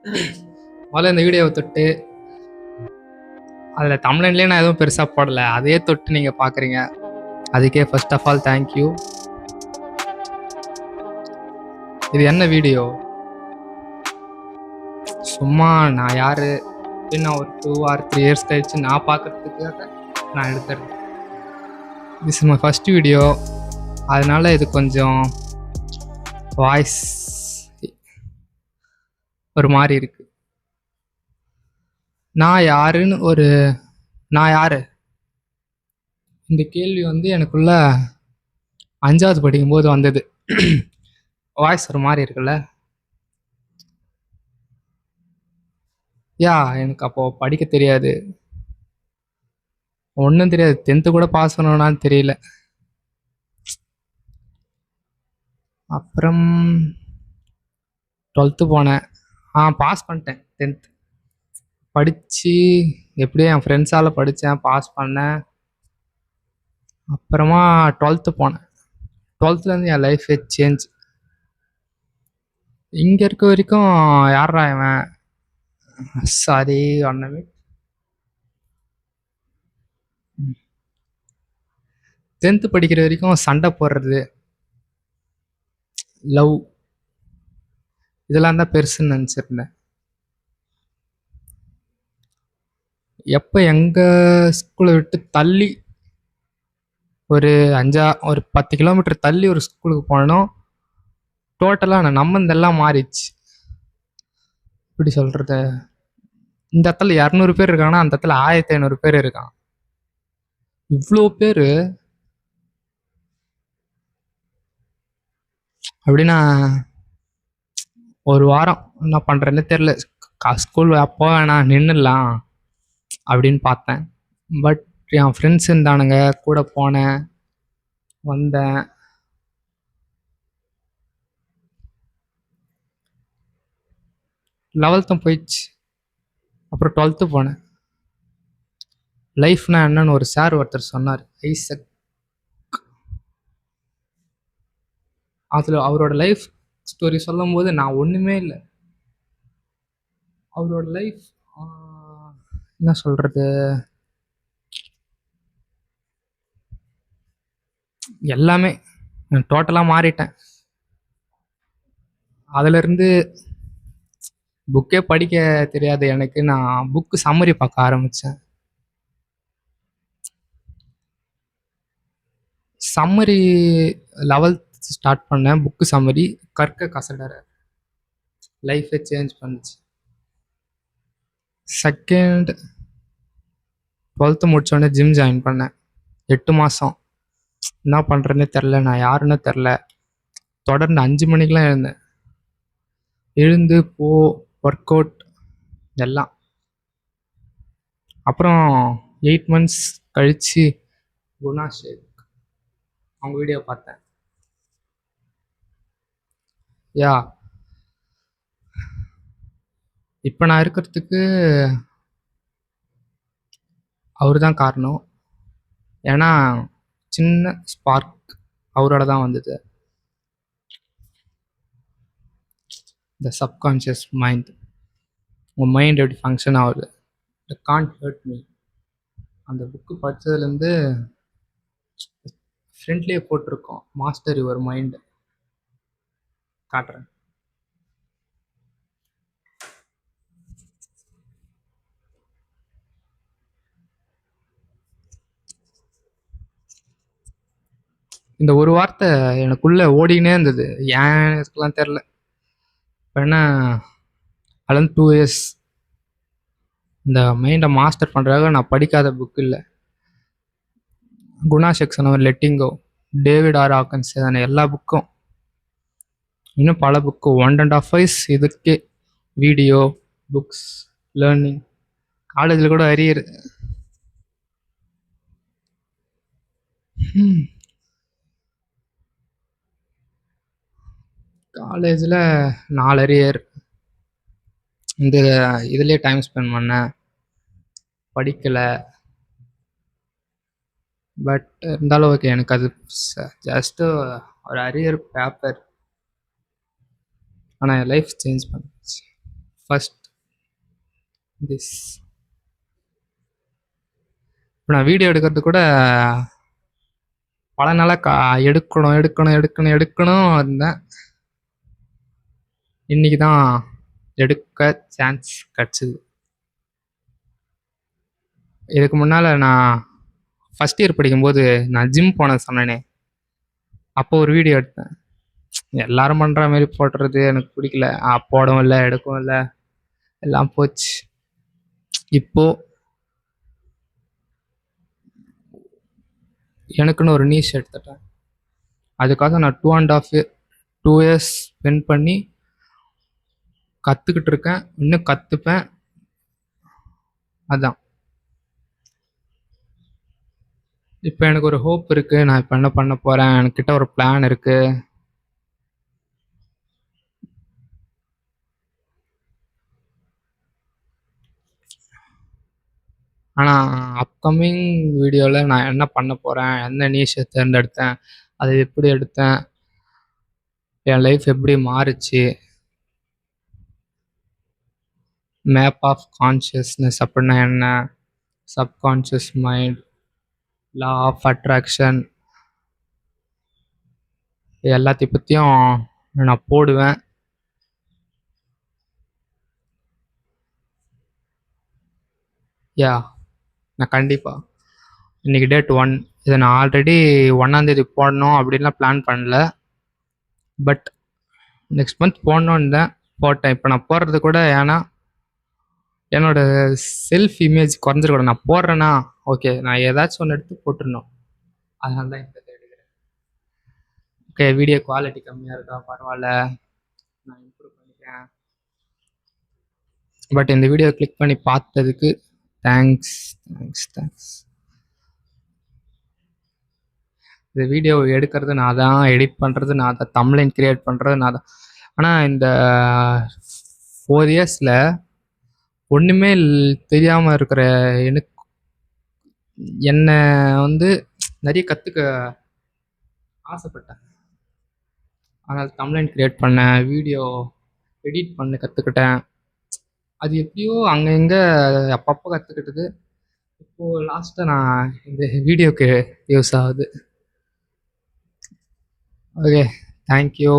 முதல்ல இந்த வீடியோவை தொட்டு அதில் தமிழ்லேயே நான் எதுவும் பெருசாக போடலை, அதையே தொட்டு நீங்கள் பார்க்குறீங்க. அதுக்கே ஃபர்ஸ்ட் ஆஃப் ஆல் தேங்க்யூ. இது என்ன வீடியோ? சும்மா நான் யார் நான் ஒரு 2 or 3 இயர்ஸ் கழிச்சு நான் பார்க்குறதுக்காக நான் எடுத்துறேன். This is my first video, அதனால இது கொஞ்சம் வாய்ஸ் ஒரு மாதிரி இருக்கு. நான் யாரு இந்த கேள்வி வந்து எனக்குள்ள 5வது படிக்கும்போது வந்தது. வாய்ஸ் ஒரு மாதிரி இருக்குல்ல? எனக்கு அப்போ படிக்க தெரியாது, ஒன்றும் தெரியாது. 10th கூட பாஸ் பண்ணணும்னான்னு தெரியல. அப்புறம் 12th போனேன். பாஸ் பண்ணிட்டேன். 10th படித்து எப்படியோ என் ஃப்ரெண்ட்ஸால் படித்தேன், பாஸ் பண்ணேன். அப்புறமா 12th போனேன். 12thலேருந்து என் லைஃபே சேஞ்ச். இங்கே இருக்க வரைக்கும் யாரா இவன், சாரி ஒன்றுமே 10th படிக்கிற வரைக்கும் சண்டை போடுறது, லவ், இதெல்லாம் தான் பெருசுன்னு நினச்சிருந்தேன். எப்போ எங்கள் ஸ்கூலை விட்டு தள்ளி ஒரு 10 கிலோமீட்டர் தள்ளி ஒரு ஸ்கூலுக்கு போனோம், டோட்டலாக நான் நம்மந்தெல்லாம் மாறிடுச்சு. இப்படி சொல்கிறது, இந்த இடத்துல 200 பேர் இருக்காங்கன்னா அந்த இடத்துல 1500 பேர் இருக்கான். இவ்வளோ பேர் அப்படின்னா ஒரு வாரம் என்ன பண்ணுறேன்னு தெரில. ஸ்கூல் அப்போ நான் நின்றுடலாம் அப்படின்னு பார்த்தேன். பட் என் ஃப்ரெண்ட்ஸ் இருந்தானுங்க, கூட போனேன் வந்தேன். லெவல்த்தும் போயிடுச்சு. அப்புறம் 12th போனேன். லைஃப்னா என்னன்னு ஒரு சார் ஒருத்தர் சொன்னார், ஐசக். அதில் அவரோட லைஃப் ஸ்டோரி சொல்லும் போது நான் ஒன்றுமே இல்லை. அவரோட லைஃப் என்ன சொல்கிறது, எல்லாமே டோட்டலாக மாறிட்டேன். அதிலிருந்து புக்கே படிக்க தெரியாது எனக்கு, நான் புக்கு சம்மரி பார்க்க ஆரம்பித்தேன். சம்மரி 11th ஸ்டார்ட் பண்ணேன். புக்கு சம்மரி கற்க கசடற லைஃபை சேஞ்ச் பண்ணுச்சு. செகண்ட் 12th முடித்தோடனே ஜிம் ஜாயின் பண்ணேன். 8 மாதம் என்ன பண்ணுறேன்னே தெரில, நான் யாருன்னு தெரில. தொடர்ந்து 5 மணிக்கெலாம் எழுந்து ஒர்க் அவுட் எல்லாம். அப்புறம் 8 months கழித்து குணா ஷேக் அவங்க வீடியோ பார்த்தேன். இப்போ நான் இருக்கிறதுக்கு அவர் தான் காரணம். ஏன்னா சின்ன ஸ்பார்க் அவரோட தான் வந்தது. இந்த சப்கான்ஷியஸ் மைண்ட், உங்கள் மைண்ட் எப்படி ஃபங்க்ஷன் ஆகுது, த கான்ட் ஹர்ட் மீ. அந்த புக்கு படித்ததுலேருந்து ஃப்ரெண்ட்லேயே போட்டிருக்கோம், மாஸ்டர் யுவர் மைண்ட். காட்டுறேன். இந்த ஒரு வார்த்தை எனக்குள்ளே ஓடினே இருந்தது, ஏன் இதுக்கெல்லாம் தெரில. இப்போ என்ன 2 years இந்த மைண்டை மாஸ்டர் பண்ணுறதுக்காக நான் படிக்காத புக் இல்லை. குணா ஷேக் சொன்ன லெட்டிங் கோ, டேவிட் ஆர் ஹாக்கன்ஸ், எல்லா புக்கும், இன்னும் பல புக்கு, 1.5 years இதுக்கே வீடியோ, புக்ஸ், லேர்னிங். காலேஜில் கூட அரியர். காலேஜில் 4 அரியர். இந்த இதுலேயே டைம் ஸ்பெண்ட் பண்ணேன், படிக்கலை. பட் இருந்தாலும் ஓகே, எனக்கு அது ஜஸ்ட்டு ஒரு அரியர் பேப்பர். ஆனால் என் லைஃப் சேஞ்ச் பண்ணிச்சு. First this. இப்போ நான் வீடியோ எடுக்கிறது கூட பல நாளாக எடுக்கணும் எடுக்கணும் எடுக்கணும் எடுக்கணும் இருந்தேன். இன்னைக்கு தான் எடுக்க சான்ஸ் கிடச்சிது. இதுக்கு முன்னால் நான் ஃபஸ்ட் இயர் படிக்கும்போது நான் ஜிம் போனேன் சொன்னேனே, அப்போ ஒரு வீடியோ எடுத்தேன். எல்லாரும் பண்ணுற மாதிரி போடுறது எனக்கு பிடிக்கல. போடவும் இல்லை, எடுக்கவும் இல்லை, எல்லாம் போச்சு. இப்போ எனக்குன்னு ஒரு நீஷ் எடுத்துட்டேன். அதுக்காக நான் 2 இயர்ஸ் ஸ்பெண்ட் பண்ணி கற்றுக்கிட்டு இருக்கேன். இன்னும் கற்றுப்பேன். அதான் இப்போ எனக்கு ஒரு ஹோப் இருக்குது. நான் இப்போ என்ன பண்ண போகிறேன், என்கிட்ட ஒரு பிளான் இருக்குது. ஆனால் அப்கமிங் வீடியோவில் நான் என்ன பண்ண போகிறேன், எந்த நீஷை தேர்ந்தெடுத்தேன், அதை எப்படி எடுத்தேன், என் லைஃப் எப்படி மாறுச்சு, மேப் ஆஃப் கான்ஷியஸ்னஸ் அப்படின்னா என்ன, subconscious mind, law of attraction, எல்லாத்தையும் பற்றியும் நான் போடுவேன். நான் கண்டிப்பாக இன்றைக்கி டேட் 1. இதை நான் ஆல்ரெடி 1ஆம் தேதி போடணும் அப்படின்லாம் பிளான் பண்ணல. பட் நெக்ஸ்ட் மந்த் போடணுன்னு தான் போட்டேன். இப்போ நான் போடுறது கூட ஏன்னா என்னோடய செல்ஃப் இமேஜ் குறைஞ்சிருக்கூடாது. நான் போடுறேன்னா ஓகே, நான் ஏதாச்சும் ஒன்று எடுத்து போட்டுருணும். அதனால தான் இப்போ எடுக்கிறேன். ஓகே, வீடியோ குவாலிட்டி கம்மியாக இருக்கா, பரவாயில்ல, நான் இம்ப்ரூவ் பண்ணிக்கிறேன். பட் இந்த வீடியோ கிளிக் பண்ணி பார்த்ததுக்கு தேங்க்ஸ். இந்த வீடியோ எடுக்கிறது நான் தான், எடிட் பண்ணுறது நான் தான், தம்ப்லைன் கிரியேட் பண்ணுறது நான் தான். ஆனால் இந்த 4 இயர்ஸில் ஒன்றுமே தெரியாமல் இருக்கிற எனக்கு என்னை வந்து நிறைய கற்றுக்க ஆசைப்பட்டேன். அதனால் தம்ப்லைன் கிரியேட் பண்ணேன், வீடியோ எடிட் பண்ண கற்றுக்கிட்டேன். அது எப்படியோ அங்கே இங்கே அப்பப்போ கற்றுக்கிட்டது இப்போது லாஸ்ட்டாக நான் இந்த வீடியோக்கு யூஸ் ஆகுது. Okay, thank you.